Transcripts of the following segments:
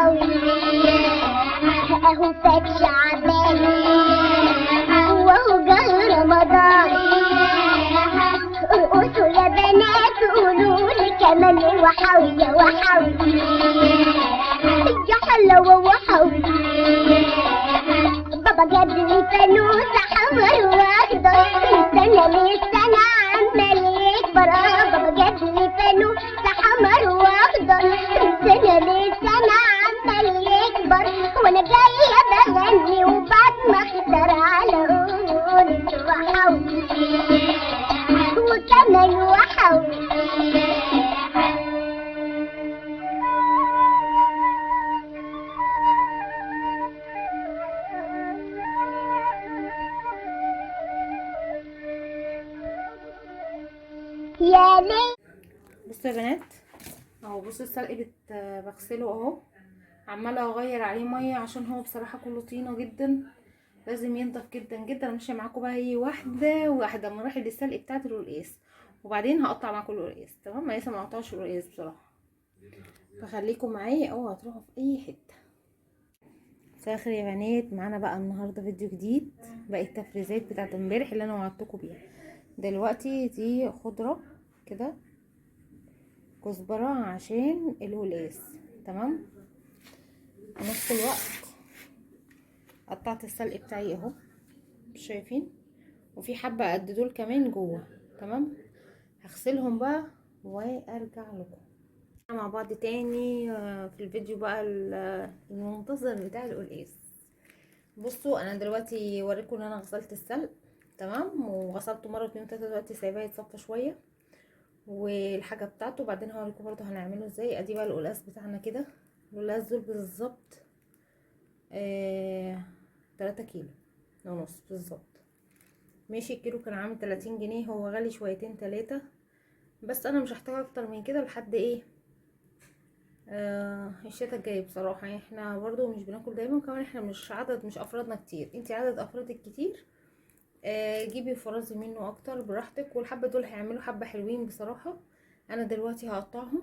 وحوي اهو فات شعبان واهو جه رمضان. ارقصوا يا بنات قولوا لي كمان وحوي يا وحوي يا حلوة وحوي. بابا جاب لي فانوس احمر واخضر سنة للسنة عمال يكبر. بابا جاب لي فانوس احمر واخضر سنة للسنة عمال يكبر. وانا جاية بغني وبعد ما اختار على قولة وحوي وكمان وحوي. يا ليه بصوا يا بنات اهو، بصوا السلق بغسله اهو، عماله اغير عليه ميه عشان هو بصراحه كله طينه جدا، لازم ينضف جدا جدا. ماشيه معاكم بقى هي واحده واحده مراحل السلق بتاعه القلقاس، وبعدين هقطع معاكم القلقاس. تمام، انا لسه ما قطعتش القلقاس بصراحه، فخليكم معايا اوعوا تروحوا في اي حته. مساء الخير يا بنات، معانا بقى النهارده فيديو جديد، باقي التفريزات بتاعه امبارح اللي انا وعدتكم بيها. دلوقتي دي خضره كده، كزبره عشان القلقاس. تمام، في نفس الوقت قطعت السلق بتاعي اهو، مش شايفين؟ وفي حبه قد دول كمان جوه. تمام، هغسلهم بقى وارجع لكم مع بعض تاني في الفيديو بقى المنتظر بتاع القلقاس. بصوا انا دلوقتي اوريكم ان انا غسلت السلق. تمام، وغسلته مره اتنين تلاته، دلوقتي سايباه يتصفى شويه والحاجه بتاعته، وبعدين هوريكم برضو هنعمله ازاي. ادي بقى القلقاس بتاعنا كده. القلقاس دول بالظبط 3 كيلو ونص بالظبط. ماشي، الكيلو كان عامل 30 جنيه، هو غالي شويتين 3، بس انا مش هحتاج اكتر من كده لحد ايه الشتا الجاي بصراحه. يعني احنا برضو مش بناكل دايما، كمان احنا مش افرادنا كتير. انتي عدد افرادك كتير جيبي فرازي منه اكتر براحتك. والحبه دول هيعملوا حبه حلوين بصراحه. انا دلوقتي هقطعهم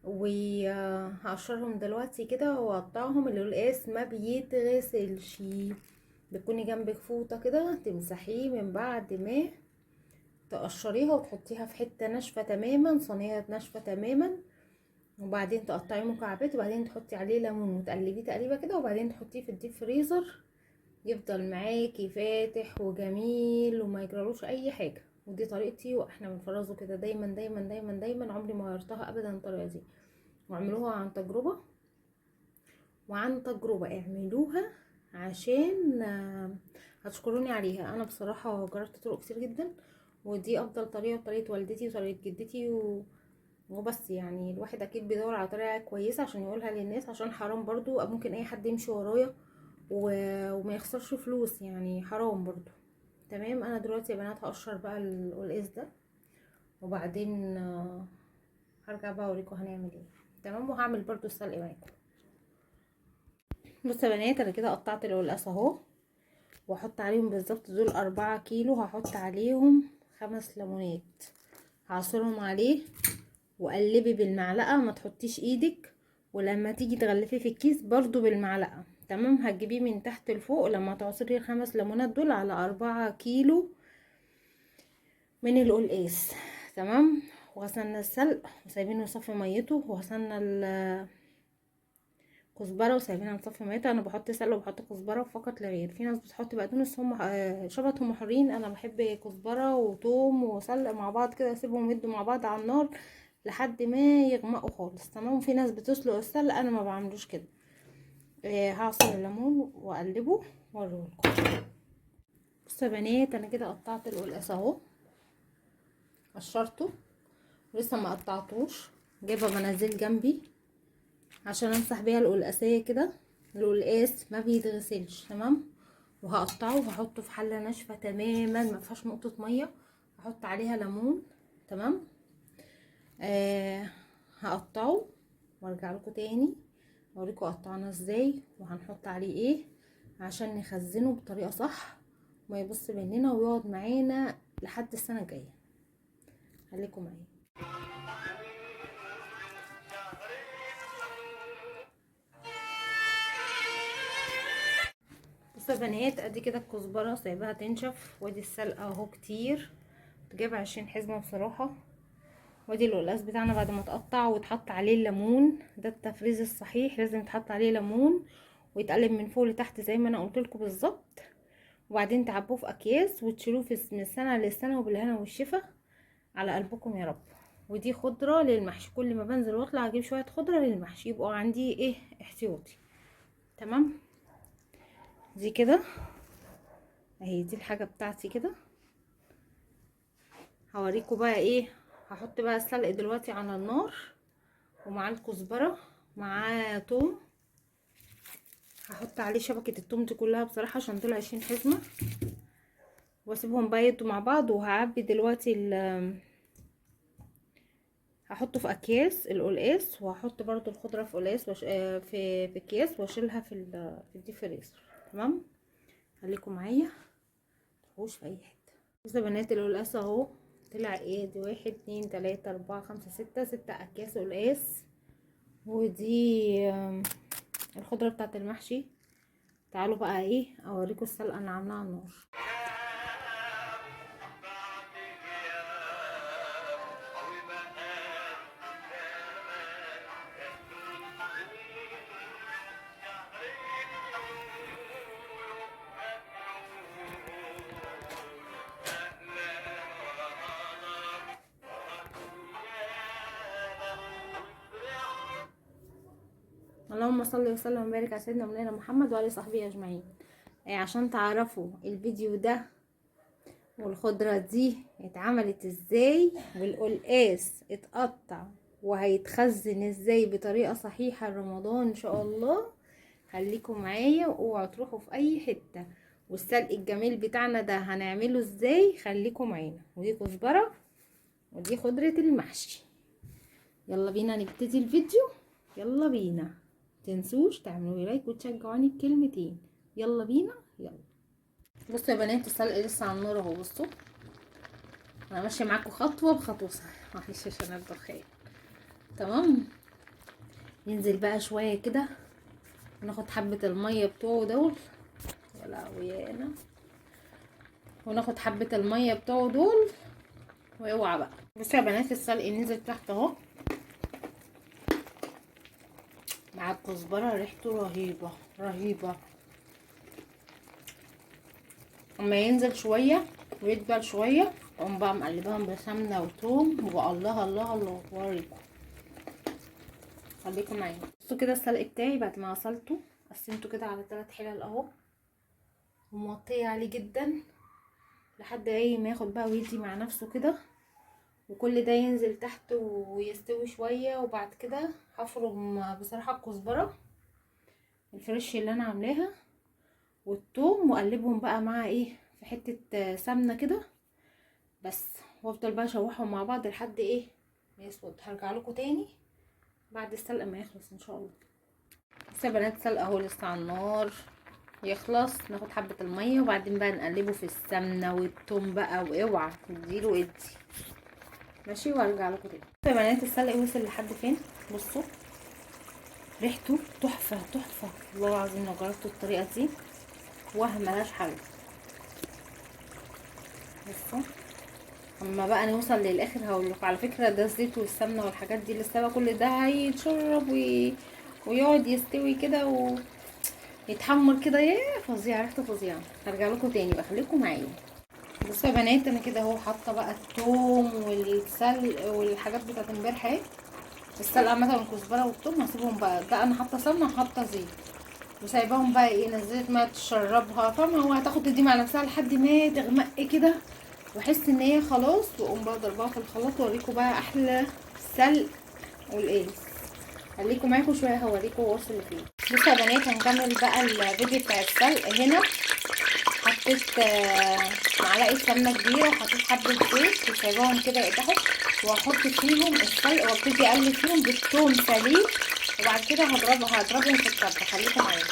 وهقشرهم دلوقتي كده واقطعهم. القلقاس ما بيتغسلش، بتكوني جنبك فوطه كده تمسحيه من بعد ما تقشريها وتحطيها في حته ناشفه تماما، صينيه ناشفه تماما، وبعدين تقطعيه مكعبات، وبعدين تحطي عليه ليمون وتقلبيه تقليبه كده، وبعدين تحطيه في الديب فريزر يفضل معاكي فاتح وجميل وما يجرالوش اي حاجه. ودي طريقتي، واحنا بنفرزه كده دايما دايما دايما دايما، عمري ما غيرتها ابدا الطريقه دي. واعملوها عن تجربه، وعن تجربه اعملوها عشان هتشكروني عليها. انا بصراحه جربت طرق كتير جدا، ودي افضل طريقه، طريقه والدتي وطريقه جدتي وبس. يعني الواحد اكيد بيدور على طريقه كويسه عشان يقولها للناس، عشان حرام برضو ممكن اي حد يمشي ورايا وما يخسرش فلوس، يعني حرام برضو. تمام، انا دلوقتي يا بنات هقشر بقى القلقاس ده، وبعدين هرجع بقى اوريكم هنعمل ايه. تمام، وهعمل برضو السلق معاكم. بصوا يا بنات، انا كده قطعت القلقاس اهو، واحط عليهم بالظبط دول 4 كيلو، هحط عليهم 5 ليمونات هعصرهم عليه، وقلبي بالمعلقه، ما تحطيش ايدك، ولما تيجي تغلفيه في الكيس برضو بالمعلقه. تمام، هتجيبيه من تحت لفوق لما تعصري ال5 ليمونات دول على 4 كيلو من القلقاس. تمام، وغسلنا السلق وسايبينه يصفي ميته، وغسلنا الكزبره وسايبينها تصفي ميتها. انا بحط سلق وبحط كزبره فقط لا غير. في ناس بتحط بقدونس، هم شبت، هم حرين. انا بحب كزبره وثوم وسلق مع بعض كده، اسيبهم يدوا مع بعض على النار لحد ما يغمقوا خالص. تمام، في ناس بتسلق السلق، انا ما بعملوش كده. هعصر الليمون واقلبه واوريهولكم. بصوا يا بنات، انا كده قطعت القلقاس اهو، قشرته لسه ما قطعتوش، جايبه مناديل جنبي عشان امسح بيها القلقاسيه كده. القلقاس ما بيتغسلش. تمام، وهقطعه وهحطه في حله ناشفه تماما ما فيهاش نقطه ميه، هحط عليها ليمون. تمام، هقطعه وارجع لكم تاني اوريكم قطعنا ازاي وهنحط عليه ايه عشان نخزنه بطريقه صح وما يبص مننا ويقعد معانا لحد السنه الجايه. خليكم معايا. بصوا يا بنات، ادي كده الكزبره سايباها تنشف، وادي السلقه اهو كتير، جايبه 20 حزمه بصراحه. وادي القلقاس بتاعنا بعد ما اتقطع ويتحط عليه الليمون، ده التفريز الصحيح، لازم يتحط عليه ليمون ويتقلب من فوق لتحت زي ما انا قلت لكم بالظبط. وبعدين تعبوه في اكياس وتشيلوه من سنه لسنه، وبالهنا والشفا على قلبكم يا رب. ودي خضره للمحشي، كل ما بنزل واطلع اجيب شويه خضره للمحشي يبقوا عندي ايه احتياطي. تمام. دي كده اهي، دي الحاجه بتاعتي كده. هوريكم بقى ايه. هحط بقى السلق دلوقتي على النار، ومعاه الكزبره، معاه توم. هحط عليه شبكه التوم دي كلها بصراحه عشان دول 20 حزمه، واسيبهم بقى يدوا مع بعض. وهعبي دلوقتي هحطه في اكياس القلقاس، وهحط برضو الخضره في قلقاس في اكياس، واشيلها في الديب فريزر. تمام. خليكم معايا متروحوش في اي حته. بصوا يا بنات، القلقاس اهو طلع ايه. دي 1 2 3 4 5 6 اكياس قلقاس. ودي الخضره بتاعت المحشي. تعالوا بقى ايه اوريكم السلقه اللي عاملاها على النار. اللهم صل وسلم وبارك على سيدنا مولانا محمد وعلى صحبه اجمعين. عشان تعرفوا الفيديو ده والخضره دي اتعملت ازاي، والقلقاس اتقطع وهيتخزن ازاي بطريقه صحيحه لرمضان ان شاء الله. خليكم معايا واوعوا تروحوا في اي حته. والسلق الجميل بتاعنا ده هنعمله ازاي، خليكم معانا. ودي كزبره، ودي خضره المحشي. يلا بينا نبتدي الفيديو. يلا بينا. تنسوش تعملوا لي لايك وتشجعوني بكلمتين. يلا بينا يلا. بصوا يا بنات، السلق لسه على النار اهو. بصوا انا ماشيه معاكم خطوه بخطوه، معلش عشان الدخان. تمام. ينزل بقى شويه كده، وناخد حبه الميه بتوعه دول. يا لهوي انا. وناخد حبه الميه بتوعه دول، واوعى بقى. بصوا يا بنات، السلق نزل تحت اهو مع الكزبره، ريحته رهيبه رهيبه. اما ينزل شويه ويدبل شويه، اقوم بقى مقلباهم بسمنه وثوم، وبقى الله الله الله اوريكم. خليكم معايا. بصوا كده السلق بتاعي بعد ما غسلته قسمته كده على 3 حلل اهو، ومغطيه عليه جدا لحد ايه ما ياخد بقى ويدي مع نفسه كده، وكل ده ينزل تحت ويستوي شويه. وبعد كده هفرم بصراحه الكزبره الفريش اللي انا عاملاها والثوم، واقلبهم بقى مع ايه في حته سمنه كده بس، وافضل بقى اشوحهم مع بعض لحد ايه ما يسود. هرجع لكم تاني بعد السلق ما يخلص ان شاء الله. بس يا بنات، السلق اهو لسه على النار، يخلص ناخد حبه الميه، وبعدين بقى نقلبه في السمنه والثوم بقى، واوعى نديله ادي ماشي. وارجع لكم تاني. بس يا بنات، السلق وصل لحد فين. بصوا ريحته تحفه تحفه والله العظيم. لو جربتوا الطريقه دي وهم ملهاش حل. بصوا اما بقى نوصل للاخر هقول لكم على فكره، ده الزيت والسمنه والحاجات دي لسه بقى كل ده هيتشرب ويقعد يستوي كده ويتحمر كده. ياه فظيع، ريحته فظيعه. هرجع لكم تاني بقى، خليكم معايا. بصوا يا بنات، انا كده اهو حاطه بقى الثوم والسلق والحاجات بتاعت امبارح اهي. السلق مثلا الكزبره والثوم هسيبهم بقى. ده انا حاطه سمنه وحاطه زيت، وسايباهم بقى ايه نزلت ما تشربها، فاهمه. هو هتاخد دي مع نفسها لحد ما تغمق كده، واحس ان هي خلاص، واقوم بقى ضربها في الخلاط واوريكم بقى احلى سلق والقلقاس. خليكم معاكم شويه هوريكم واصل لفين. بصوا يا بنات، هنكمل بقى الفيديو بتاع السلق. هنا حطيت معلقه سمنه كبيره، وحطيت حبه زيت وسايباهم كده يقدحوا، وهحط فيهم السلق وابتدي اقلب فيهم بالثوم سليم، وبعد كده هضربهم في الطبخ. خليكم معايا.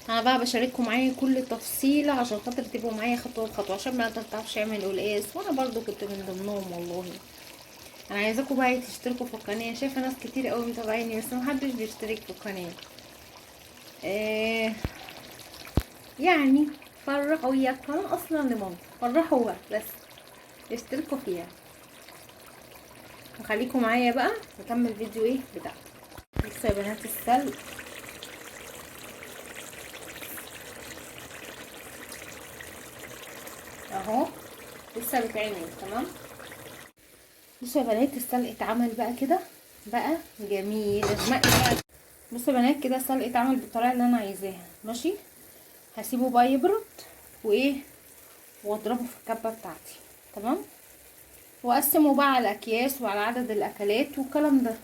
انا بقى بشارككم معايا كل تفصيله عشان خاطر تبقوا معايا خطوه بخطوه، عشان ما تعرفش يعمل قلقاس، وانا برضو كنت من ضمنهم والله. انا عايزاكم بقى تشتركوا في القناه. شايفه ناس كتير قوي متابعيني بس محدش بيشترك في القناه. يعني فرحوا وياك كمان اصلا لمامتك، فرحوا بس اشتركوا فيها. وخليكم معايا بقى نكمل فيديو ايه بتاعنا. بصوا يا بنات السلق اهو لسه بيتعمل. تمام. بصوا يا بنات السلق اتعمل بقى كده، بقى جميل اغمقي بقى. بصوا يا بنات كده السلق اتعمل بالطريقه اللي انا عايزاها. ماشي، هسيبه بقى يبرد وايه واضربه في الكبه بتاعتي. تمام. واقسمه بقى على اكياس وعلى عدد الاكلات والكلام ده.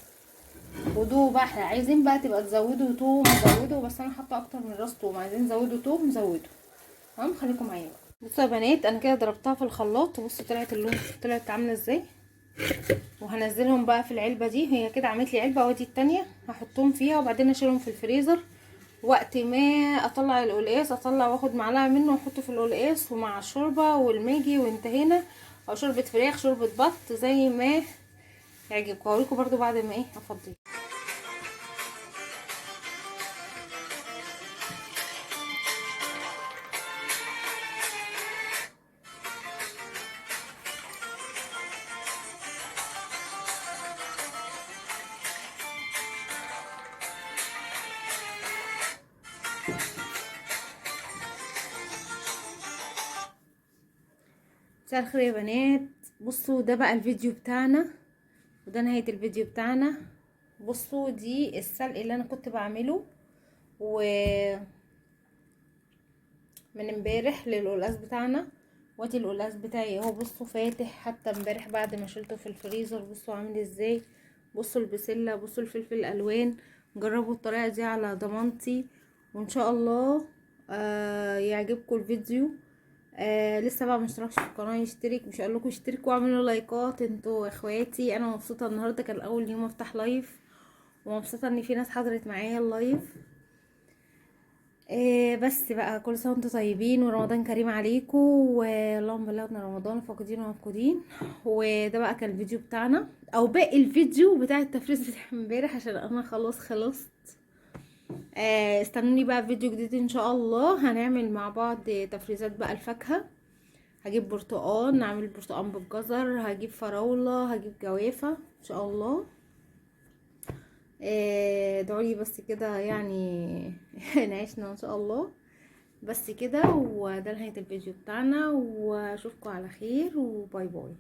ودوه بقى، احنا عايزين بقى تبقى تزودوا توم زودوا، بس انا حاطه اكتر من راس توم. عايزين تزودوا توم زودوا. تمام. خليكم معايا بقى. بصوا يا بنات انا كده ضربتها في الخلاط، وبصوا طلعت اللون طلعت عامله ازاي. وهنزلهم بقى في العلبه دي، هي كده عملت لي علبه ودي التانية، هحطهم فيها وبعدين اشيلهم في الفريزر. وقت ما اطلع القلقاس اطلع واخد معلقه منه واحطه في القلقاس ومع الشوربه والماجي وانتهينا. او شوربه فراخ شوربه بط زي ما يعجبكم. هوريكم برضو بعد ما ايه افضيه. مساء الخير يا بنات. بصوا ده بقى الفيديو بتاعنا، وده نهاية الفيديو بتاعنا. بصوا دي السلق اللي انا كنت بعمله و من امبارح للقلقاس بتاعنا. وادي القلقاس بتاعي اهو. بصوا فاتح حتى امبارح بعد ما شلته في الفريزر. بصوا عامل ازاي. بصوا البسله، بصوا الفلفل الالوان. جربوا الطريقه دي على ضمانتي وان شاء الله يعجبكم الفيديو. لسه بقى مشتركش في القناه يشترك. مش هقول لكم اشتركوا واعملوا لايكات انتوا اخواتي. انا مبسوطه النهارده كان اول يوم افتح لايف، ومبسوطه ان في ناس حضرت معايا اللايف. بس بقى كل سنه وانتم طيبين ورمضان كريم عليكم، واللهم بلغنا رمضان فاقدين ومفقودين. وده بقى كان الفيديو بتاعنا، او باقي الفيديو بتاع التفريز بتاع امبارح عشان انا خلاص خلصت. استنوني بقى في فيديو جديد ان شاء الله. هنعمل مع بعض تفريزات بقى الفاكهه. هجيب برتقال، نعمل برتقال بالجزر، هجيب فراوله، هجيب جوافه ان شاء الله. ادعولي بس كده يعني نعيشنا ان شاء الله. بس كده، وده نهاية الفيديو بتاعنا، واشوفكم على خير وباي باي.